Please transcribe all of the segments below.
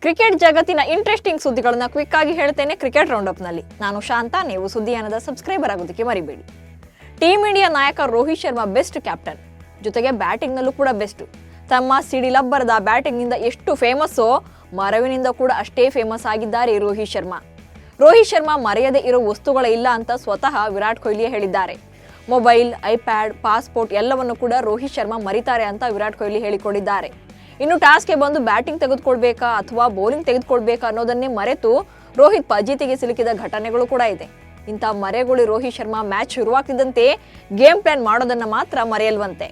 Cricket ಜಗತ್ತಿನ interesting ಸುದ್ದಿಗಳನ್ನ quick ಆಗಿ ಹೇಳ್ತೇನೆ ಕ್ರಿಕೆಟ್ ರೌಂಡಪ್ ನಲ್ಲಿ. ನಾನು ಶಾಂತ, ನೀವು ಸುದ್ದಿಯಾನದ ಸಬ್ಸ್ಕ್ರೈಬರ್ ಆಗೋದಕ್ಕೆ ಮರಿಬೇಡಿ. ಟೀಮ್ ಇಂಡಿಯಾ ನಾಯಕ ರೋಹಿತ್ ಶರ್ಮಾ ಬೆಸ್ಟ್ ಕ್ಯಾಪ್ಟನ್, ಜೊತೆಗೆ ಬ್ಯಾಟಿಂಗ್ ನಲ್ಲೂ ಕೂಡ ಬೆಸ್ಟ್. ತಮ್ಮ ಸಿಡಿಲಬ್ಬರದ ಬ್ಯಾಟಿಂಗ್ ನಿಂದ ಎಷ್ಟು ಫೇಮಸ್ಸೋ ಮರವಿನಿಂದ ಕೂಡ ಅಷ್ಟೇ ಫೇಮಸ್ ಆಗಿದ್ದಾರೆ ರೋಹಿತ್ ಶರ್ಮಾ. ರೋಹಿತ್ ಶರ್ಮಾ ಮರೆಯದೇ ಇರೋ ವಸ್ತುಗಳೇ ಇಲ್ಲ ಅಂತ ಸ್ವತಃ ವಿರಾಟ್ ಕೊಹ್ಲಿಯೇ ಹೇಳಿದ್ದಾರೆ. ಮೊಬೈಲ್, ಐಪ್ಯಾಡ್, ಪಾಸ್ಪೋರ್ಟ್ ಎಲ್ಲವನ್ನು ಕೂಡ ರೋಹಿತ್ ಶರ್ಮಾ ಮರಿತಾರೆ ಅಂತ ವಿರಾಟ್ ಕೊಹ್ಲಿ ಹೇಳಿಕೊಂಡಿದ್ದಾರೆ. ಇನ್ನು ಟಾಸ್ಗೆ ಬಂದು ಬ್ಯಾಟಿಂಗ್ ತೆಗೆದುಕೊಳ್ಬೇಕಾ ಅಥವಾ ಬೌಲಿಂಗ್ ತೆಗೆದುಕೊಳ್ಬೇಕಾ ಅನ್ನೋದನ್ನೇ ಮರೆತು ರೋಹಿತ್ ಫಜೀತಿಗೆ ಸಿಲುಕಿದ ಘಟನೆಗಳು ಕೂಡ ಇದೆ. ಇಂಥ ಮರೆಗುಳಿ ರೋಹಿತ್ ಶರ್ಮಾ ಮ್ಯಾಚ್ ಶುರುವಾಗ್ತಿದ್ದಂತೆ ಗೇಮ್ ಪ್ಲಾನ್ ಮಾಡೋದನ್ನ ಮಾತ್ರ ಮರೆಯಲ್ವಂತೆ.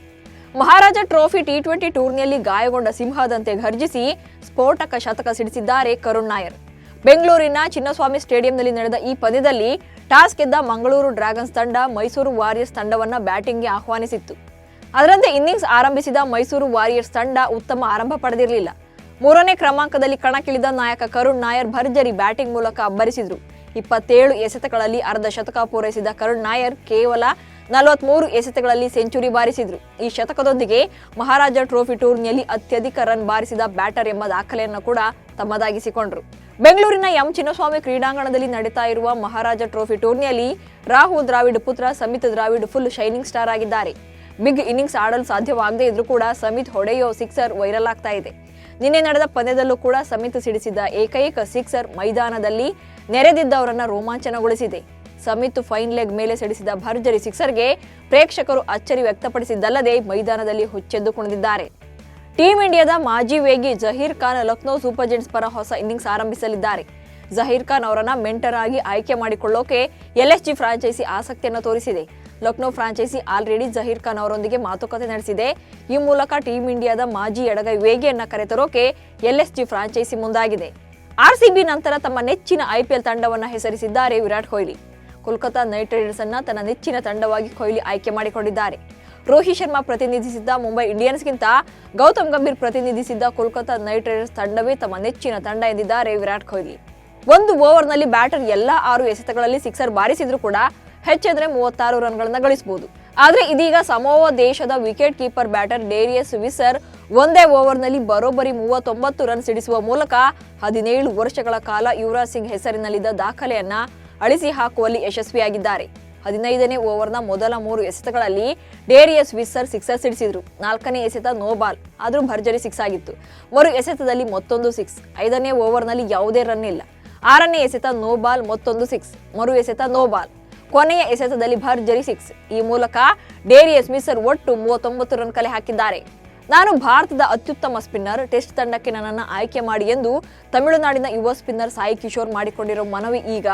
ಮಹಾರಾಜ ಟ್ರೋಫಿ T20 ಟೂರ್ನಿಯಲ್ಲಿ ಗಾಯಗೊಂಡ ಸಿಂಹದಂತೆ ಘರ್ಜಿಸಿ ಸ್ಫೋಟಕ ಶತಕ ಸಿಡಿಸಿದ್ದಾರೆ ಕರುಣ್ ನಾಯರ್. ಬೆಂಗಳೂರಿನ ಚಿನ್ನಸ್ವಾಮಿ ಸ್ಟೇಡಿಯಂನಲ್ಲಿ ನಡೆದ ಈ ಪಂದ್ಯದಲ್ಲಿ ಟಾಸ್ ಗೆದ್ದ ಮಂಗಳೂರು ಡ್ರ್ಯಾಗನ್ಸ್ ತಂಡ ಮೈಸೂರು ವಾರಿಯರ್ಸ್ ತಂಡವನ್ನ ಬ್ಯಾಟಿಂಗ್ಗೆ ಆಹ್ವಾನಿಸಿತ್ತು. ಅದರಂತೆ ಇನ್ನಿಂಗ್ಸ್ ಆರಂಭಿಸಿದ ಮೈಸೂರು ವಾರಿಯರ್ಸ್ ತಂಡ ಉತ್ತಮ ಆರಂಭ ಪಡೆದಿರಲಿಲ್ಲ. 3ನೇ ಕ್ರಮಾಂಕದಲ್ಲಿ ಕಣಕ್ಕಿಳಿದ ನಾಯಕ ಕರುಣ್ ನಾಯರ್ ಭರ್ಜರಿ ಬ್ಯಾಟಿಂಗ್ ಮೂಲಕ ಅಬ್ಬರಿಸಿದ್ರು. 27 ಎಸೆತಗಳಲ್ಲಿ ಅರ್ಧ ಶತಕ ಪೂರೈಸಿದ ಕರುಣ್ ನಾಯರ್ ಕೇವಲ 43 ಎಸೆತಗಳಲ್ಲಿ ಸೆಂಚುರಿ ಬಾರಿಸಿದ್ರು. ಈ ಶತಕದೊಂದಿಗೆ ಮಹಾರಾಜ ಟ್ರೋಫಿ ಟೂರ್ನಿಯಲ್ಲಿ ಅತ್ಯಧಿಕ ರನ್ ಬಾರಿಸಿದ ಬ್ಯಾಟರ್ ಎಂಬ ದಾಖಲೆಯನ್ನು ಕೂಡ ತಮ್ಮದಾಗಿಸಿಕೊಂಡ್ರು. ಬೆಂಗಳೂರಿನ ಚಿನ್ನಸ್ವಾಮಿ ಕ್ರೀಡಾಂಗಣದಲ್ಲಿ ನಡೀತಾ ಇರುವ ಮಹಾರಾಜ ಟ್ರೋಫಿ ಟೂರ್ನಿಯಲ್ಲಿ ರಾಹುಲ್ ದ್ರಾವಿಡ್ ಪುತ್ರ ಸಮಿತ್ ದ್ರಾವಿಡ್ ಫುಲ್ ಶೈನಿಂಗ್ ಸ್ಟಾರ್ ಆಗಿದ್ದಾರೆ. ಬಿಗ್ ಇನ್ನಿಂಗ್ಸ್ ಆಡಲು ಸಾಧ್ಯವಾಗದೇ ಇದ್ರೂ ಕೂಡ ಸಮಿತ್ ಹೊಡೆಯೋ ಸಿಕ್ಸರ್ ವೈರಲ್ ಆಗ್ತಾ ಇದೆ. ನಿನ್ನೆ ನಡೆದ ಪಂದ್ಯದಲ್ಲೂ ಕೂಡ ಸಮಿತ್ ಸಿಡಿಸಿದ ಏಕೈಕ ಸಿಕ್ಸರ್ ಮೈದಾನದಲ್ಲಿ ನೆರೆದಿದ್ದವರನ್ನ ರೋಮಾಂಚನಗೊಳಿಸಿದೆ. ಸಮಿತ್ ಫೈನ್ ಲೆಗ್ ಮೇಲೆ ಸಿಡಿಸಿದ ಭರ್ಜರಿ ಸಿಕ್ಸರ್ಗೆ ಪ್ರೇಕ್ಷಕರು ಅಚ್ಚರಿ ವ್ಯಕ್ತಪಡಿಸಿದ್ದಲ್ಲದೆ ಮೈದಾನದಲ್ಲಿ ಹುಚ್ಚೆದ್ದು ಕುಣಿದಿದ್ದಾರೆ. ಟೀಮ್ ಇಂಡಿಯಾದ ಮಾಜಿ ವೇಗಿ ಜಹೀರ್ ಖಾನ್ ಲಕ್ನೋ ಸೂಪರ್ ಜೈಂಟ್ಸ್ ಪರ ಹೊಸ ಇನ್ನಿಂಗ್ಸ್ ಆರಂಭಿಸಲಿದ್ದಾರೆ. ಜಹೀರ್ ಖಾನ್ ಅವರನ್ನ ಮೆಂಟರ್ ಆಗಿ ಆಯ್ಕೆ ಮಾಡಿಕೊಳ್ಳೋಕೆ LSG ಫ್ರಾಂಚೈಸಿ ಆಸಕ್ತಿಯನ್ನು ತೋರಿಸಿದೆ. ಲಕ್ನೋ ಫ್ರಾಂಚೈಸಿ ಆಲ್ರೆಡಿ ಜಹೀರ್ ಖಾನ್ ಅವರೊಂದಿಗೆ ಮಾತುಕತೆ ನಡೆಸಿದೆ. ಈ ಮೂಲಕ ಟೀಮ್ ಇಂಡಿಯಾದ ಮಾಜಿ ಎಡಗೈ ವೇಗಿಯನ್ನ ಕರೆತರೋಕೆ LSG ಫ್ರಾಂಚೈಸಿ ಮುಂದಾಗಿದೆ. RCB ನಂತರ ತಮ್ಮ ನೆಚ್ಚಿನ IPL ತಂಡವನ್ನ ಹೆಸರಿಸಿದ್ದಾರೆ ವಿರಾಟ್ ಕೊಹ್ಲಿ. ಕೋಲ್ಕತಾ ನೈಟ್ ರೈಡರ್ಸ್ ಅನ್ನ ತನ್ನ ನೆಚ್ಚಿನ ತಂಡವಾಗಿ ಕೊಹ್ಲಿ ಆಯ್ಕೆ ಮಾಡಿಕೊಂಡಿದ್ದಾರೆ. ರೋಹಿತ್ ಶರ್ಮಾ ಪ್ರತಿನಿಧಿಸಿದ್ದ ಮುಂಬೈ ಇಂಡಿಯನ್ಸ್ಗಿಂತ ಗೌತಮ್ ಗಂಭೀರ್ ಪ್ರತಿನಿಧಿಸಿದ್ದ ಕೋಲ್ಕತಾ ನೈಟ್ ರೈಡರ್ಸ್ ತಂಡವೇ ತಮ್ಮ ನೆಚ್ಚಿನ ತಂಡ ಎಂದಿದ್ದಾರೆ ವಿರಾಟ್ ಕೊಹ್ಲಿ. ಒಂದು ಓವರ್ನಲ್ಲಿ ಬ್ಯಾಟರ್ ಎಲ್ಲಾ 6 ಎಸೆತಗಳಲ್ಲಿ ಸಿಕ್ಸರ್ ಬಾರಿಸಿದ್ರು ಕೂಡ ಹೆಚ್ಚೆಂದ್ರೆ 36 ರನ್ಗಳನ್ನ ಗಳಿಸಬಹುದು. ಆದ್ರೆ ಇದೀಗ ಸಮೋವಾ ದೇಶದ ವಿಕೆಟ್ ಕೀಪರ್ ಬ್ಯಾಟರ್ ಡೇರಿಯಸ್ ವಿಸರ್ ಒಂದೇ ಓವರ್ನಲ್ಲಿ ಬರೋಬ್ಬರಿ 39 ರನ್ ಸಿಡಿಸುವ ಮೂಲಕ 17 ವರ್ಷಗಳ ಕಾಲ ಯುವರಾಜ್ ಸಿಂಗ್ ಹೆಸರಿನಲ್ಲಿದ್ದ ದಾಖಲೆಯನ್ನ ಅಳಿಸಿ ಹಾಕುವಲ್ಲಿ ಯಶಸ್ವಿಯಾಗಿದ್ದಾರೆ. 15ನೇ ಓವರ್ನ ಮೊದಲ 3 ಎಸೆತಗಳಲ್ಲಿ ಡೇರಿಯಸ್ ವಿಸರ್ ಸಿಕ್ಸರ್ ಸಿಡಿಸಿದ್ರು. 4ನೇ ಎಸೆತ ನೋ ಬಾಲ್, ಆದ್ರೂ ಭರ್ಜರಿ ಸಿಕ್ಸ್ ಆಗಿತ್ತು. ಮರು ಎಸೆತದಲ್ಲಿ ಮತ್ತೊಂದು ಸಿಕ್ಸ್. 5ನೇ ಓವರ್ನಲ್ಲಿ ಯಾವುದೇ ರನ್ ಇಲ್ಲ. 6ನೇ ಎಸೆತ ನೋ ಬಾಲ್, ಮತ್ತೊಂದು ಸಿಕ್ಸ್. ಮರು ಎಸೆತ ನೋ ಬಾಲ್. ಕೊನೆಯ ಎಸೆತದಲ್ಲಿ ಭರ್ಜರಿ ಸಿಕ್ಸ್. ಈ ಮೂಲಕ ಡೇರಿಯಸ್ ವಿಸರ್ ಒಟ್ಟು 39 ರನ್ ಕಲೆ ಹಾಕಿದ್ದಾರೆ. ನಾನು ಭಾರತದ ಅತ್ಯುತ್ತಮ ಸ್ಪಿನ್ನರ್, ಟೆಸ್ಟ್ ತಂಡಕ್ಕೆ ನನ್ನನ್ನು ಆಯ್ಕೆ ಮಾಡಿ ಎಂದು ತಮಿಳುನಾಡಿನ ಯುವ ಸ್ಪಿನ್ನರ್ ಸಾಯಿ ಕಿಶೋರ್ ಮಾಡಿಕೊಂಡಿರೋ ಮನವಿ ಈಗ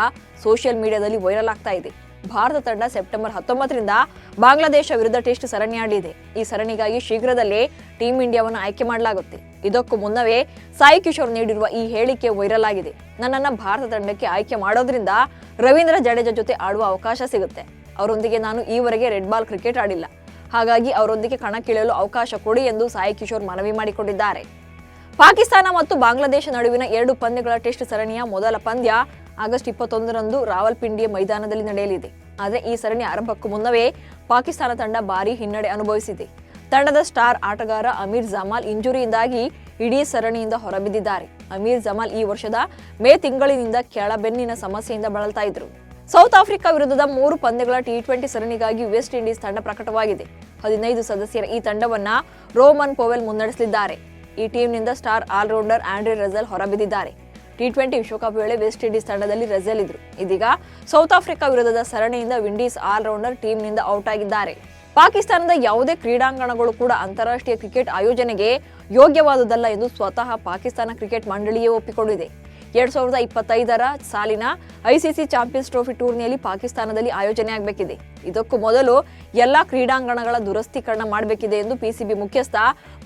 ಸೋಷಿಯಲ್ ಮೀಡಿಯಾದಲ್ಲಿ ವೈರಲ್ ಆಗ್ತಾ ಇದೆ. ಭಾರತ ತಂಡ ಸೆಪ್ಟೆಂಬರ್ 19ರಿಂದ ಬಾಂಗ್ಲಾದೇಶ ವಿರುದ್ಧ ಟೆಸ್ಟ್ ಸರಣಿ ಆಡಲಿದೆ. ಈ ಸರಣಿಗಾಗಿ ಶೀಘ್ರದಲ್ಲೇ ಟೀಮ್ ಇಂಡಿಯಾವನ್ನು ಆಯ್ಕೆ ಮಾಡಲಾಗುತ್ತೆ. ಇದಕ್ಕೂ ಮುನ್ನವೇ ಸಾಯಿ ಕಿಶೋರ್ ನೀಡಿರುವ ಈ ಹೇಳಿಕೆ ವೈರಲ್ ಆಗಿದೆ. ನನ್ನನ್ನು ಭಾರತ ತಂಡಕ್ಕೆ ಆಯ್ಕೆ ಮಾಡೋದ್ರಿಂದ ರವೀಂದ್ರ ಜಡೇಜಾ ಜೊತೆ ಆಡುವ ಅವಕಾಶ ಸಿಗುತ್ತೆ. ಅವರೊಂದಿಗೆ ನಾನು ಈವರೆಗೆ ರೆಡ್ ಬಾಲ್ ಕ್ರಿಕೆಟ್ ಆಡಿಲ್ಲ, ಹಾಗಾಗಿ ಅವರೊಂದಿಗೆ ಕಣಕ್ಕಿಳಿಯಲು ಅವಕಾಶ ಕೊಡಿ ಎಂದು ಸಾಯಿ ಕಿಶೋರ್ ಮನವಿ ಮಾಡಿಕೊಂಡಿದ್ದಾರೆ. ಪಾಕಿಸ್ತಾನ ಮತ್ತು ಬಾಂಗ್ಲಾದೇಶ ನಡುವಿನ 2 ಪಂದ್ಯಗಳ ಟೆಸ್ಟ್ ಸರಣಿಯ ಮೊದಲ ಪಂದ್ಯ ಆಗಸ್ಟ್ 21ರಂದು ರಾವಲ್ಪಿಂಡಿಯ ಮೈದಾನದಲ್ಲಿ ನಡೆಯಲಿದೆ. ಆದರೆ ಈ ಸರಣಿ ಆರಂಭಕ್ಕೂ ಮುನ್ನವೇ ಪಾಕಿಸ್ತಾನ ತಂಡ ಭಾರೀ ಹಿನ್ನಡೆ ಅನುಭವಿಸಿದೆ. ತಂಡದ ಸ್ಟಾರ್ ಆಟಗಾರ ಅಮೀರ್ ಜಮಾಲ್ ಇಂಜುರಿಯಿಂದಾಗಿ ಇಡೀ ಸರಣಿಯಿಂದ ಹೊರಬಿದ್ದಿದ್ದಾರೆ. ಅಮೀರ್ ಜಮಾಲ್ ಈ ವರ್ಷದ ಮೇ ತಿಂಗಳಿನಿಂದ ಕೆಳಬೆನ್ನಿನ ಸಮಸ್ಯೆಯಿಂದ ಬಳಲ್ತಾ ಇದ್ರು. ಸೌತ್ ಆಫ್ರಿಕಾ ವಿರುದ್ಧದ 3 ಪಂದ್ಯಗಳ T20 ಸರಣಿಗಾಗಿ ವೆಸ್ಟ್ ಇಂಡೀಸ್ ತಂಡ ಪ್ರಕಟವಾಗಿದೆ. 15 ಸದಸ್ಯರ ಈ ತಂಡವನ್ನ ರೋಮನ್ ಪೊವೆಲ್ ಮುನ್ನಡೆಸಲಿದ್ದಾರೆ. ಈ ಟೀಮ್ನಿಂದ ಸ್ಟಾರ್ ಆಲ್ರೌಂಡರ್ ಆಂಡ್ರೆ ರಸೆಲ್ ಹೊರಬಿದ್ದಿದ್ದಾರೆ. T20 ವಿಶ್ವಕಪ್ ವೇಳೆ ವೆಸ್ಟ್ ಇಂಡೀಸ್ ತಂಡದಲ್ಲಿ ರಸೆಲ್ ಇದ್ರು. ಇದೀಗ ಸೌತ್ ಆಫ್ರಿಕಾ ವಿರುದ್ಧದ ಸರಣಿಯಿಂದ ವಿಂಡೀಸ್ ಆಲ್ರೌಂಡರ್ ಟೀಮ್ನಿಂದ ಔಟ್ ಆಗಿದ್ದಾರೆ. ಪಾಕಿಸ್ತಾನದ ಯಾವುದೇ ಕ್ರೀಡಾಂಗಣಗಳು ಕೂಡ ಅಂತಾರಾಷ್ಟ್ರೀಯ ಕ್ರಿಕೆಟ್ ಆಯೋಜನೆಗೆ ಯೋಗ್ಯವಾದುದಲ್ಲ ಎಂದು ಸ್ವತಃ ಪಾಕಿಸ್ತಾನ ಕ್ರಿಕೆಟ್ ಮಂಡಳಿಯೇ ಒಪ್ಪಿಕೊಂಡಿದೆ. 2025ರ ಸಾಲಿನ ICC ಚಾಂಪಿಯನ್ಸ್ ಟ್ರೋಫಿ ಟೂರ್ನಿಯಲ್ಲಿ ಪಾಕಿಸ್ತಾನದಲ್ಲಿ ಆಯೋಜನೆ ಆಗಬೇಕಿದೆ. ಇದಕ್ಕೂ ಮೊದಲು ಎಲ್ಲಾ ಕ್ರೀಡಾಂಗಣಗಳ ದುರಸ್ತೀಕರಣ ಮಾಡಬೇಕಿದೆ ಎಂದು PCB ಮುಖ್ಯಸ್ಥ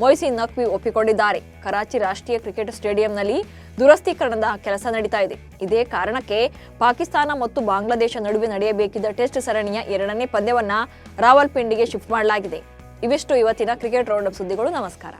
ಮೊಯ್ಸಿನ್ ನಖ್ವಿ ಒಪ್ಪಿಕೊಂಡಿದ್ದಾರೆ. ಕರಾಚಿ ರಾಷ್ಟ್ರೀಯ ಕ್ರಿಕೆಟ್ ಸ್ಟೇಡಿಯಂನಲ್ಲಿ ದುರಸ್ತೀಕರಣದ ಕೆಲಸ ನಡೀತಾ ಇದೆ. ಇದೇ ಕಾರಣಕ್ಕೆ ಪಾಕಿಸ್ತಾನ ಮತ್ತು ಬಾಂಗ್ಲಾದೇಶ ನಡುವೆ ನಡೆಯಬೇಕಿದ್ದ ಟೆಸ್ಟ್ ಸರಣಿಯ 2ನೇ ಪಂದ್ಯವನ್ನ ರಾವಲ್ಪಿಂಡಿಗೆ ಶಿಫ್ಟ್ ಮಾಡಲಾಗಿದೆ. ಇವಿಷ್ಟು ಇವತ್ತಿನ ಕ್ರಿಕೆಟ್ ರೌಂಡಪ್ ಸುದ್ದಿಗಳು. ನಮಸ್ಕಾರ.